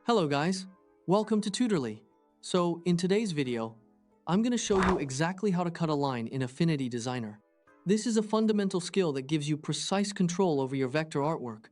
Hello guys, welcome to Tutorly. So in today's video, I'm going to show you exactly how to cut a line in Affinity Designer. This is a fundamental skill that gives you precise control over your vector artwork,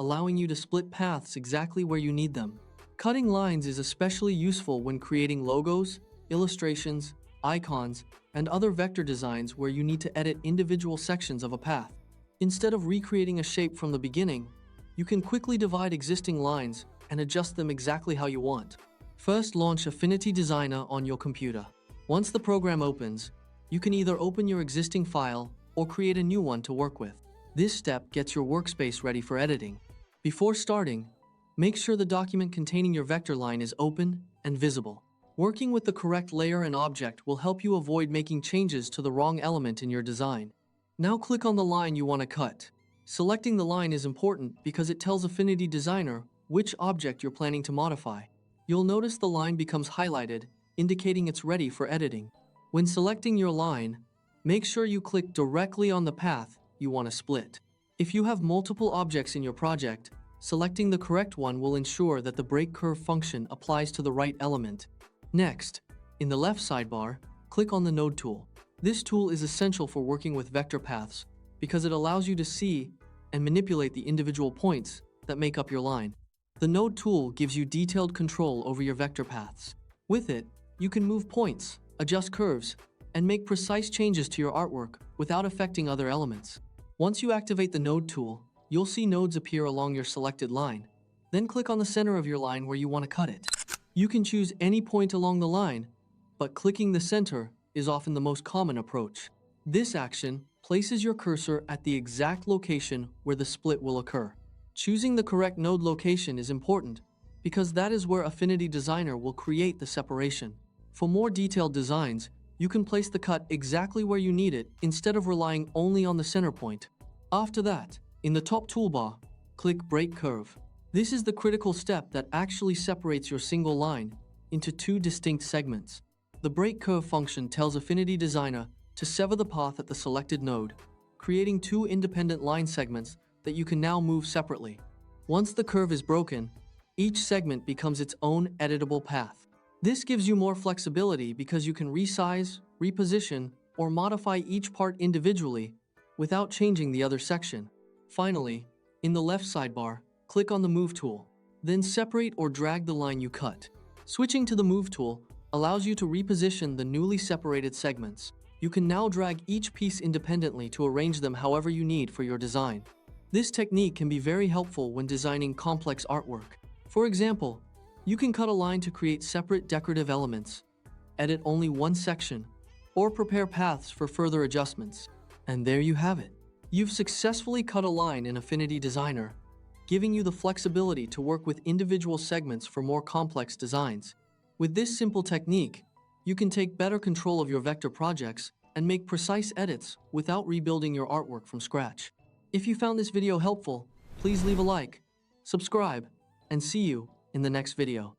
allowing you to split paths exactly where you need them. Cutting lines is especially useful when creating logos, illustrations, icons, and other vector designs where you need to edit individual sections of a path. Instead of recreating a shape from the beginning, you can quickly divide existing lines and adjust them exactly how you want. First, launch Affinity Designer on your computer. Once the program opens, you can either open your existing file or create a new one to work with. This step gets your workspace ready for editing. Before starting, make sure the document containing your vector line is open and visible. Working with the correct layer and object will help you avoid making changes to the wrong element in your design. Now click on the line you want to cut. Selecting the line is important because it tells Affinity Designer which object you're planning to modify. You'll notice the line becomes highlighted, indicating it's ready for editing. When selecting your line, make sure you click directly on the path you want to split. If you have multiple objects in your project, selecting the correct one will ensure that the break curve function applies to the right element. Next, in the left sidebar, click on the Node tool. This tool is essential for working with vector paths because it allows you to see and manipulate the individual points that make up your line. The Node tool gives you detailed control over your vector paths. With it, you can move points, adjust curves, and make precise changes to your artwork without affecting other elements. Once you activate the Node tool, you'll see nodes appear along your selected line. Then click on the center of your line where you want to cut it. You can choose any point along the line, but clicking the center is often the most common approach. This action places your cursor at the exact location where the split will occur. Choosing the correct node location is important because that is where Affinity Designer will create the separation. For more detailed designs, you can place the cut exactly where you need it instead of relying only on the center point. After that, in the top toolbar, click Break Curve. This is the critical step that actually separates your single line into two distinct segments. The Break Curve function tells Affinity Designer to sever the path at the selected node, creating two independent line segments that you can now move separately. Once the curve is broken, each segment becomes its own editable path. This gives you more flexibility because you can resize, reposition, or modify each part individually without changing the other section. Finally, in the left sidebar, click on the Move tool. Then separate or drag the line you cut. Switching to the Move tool allows you to reposition the newly separated segments. You can now drag each piece independently to arrange them however you need for your design. This technique can be very helpful when designing complex artwork. For example, you can cut a line to create separate decorative elements, edit only one section, or prepare paths for further adjustments. And there you have it. You've successfully cut a line in Affinity Designer, giving you the flexibility to work with individual segments for more complex designs. With this simple technique, you can take better control of your vector projects and make precise edits without rebuilding your artwork from scratch. If you found this video helpful, please leave a like, subscribe, and see you in the next video.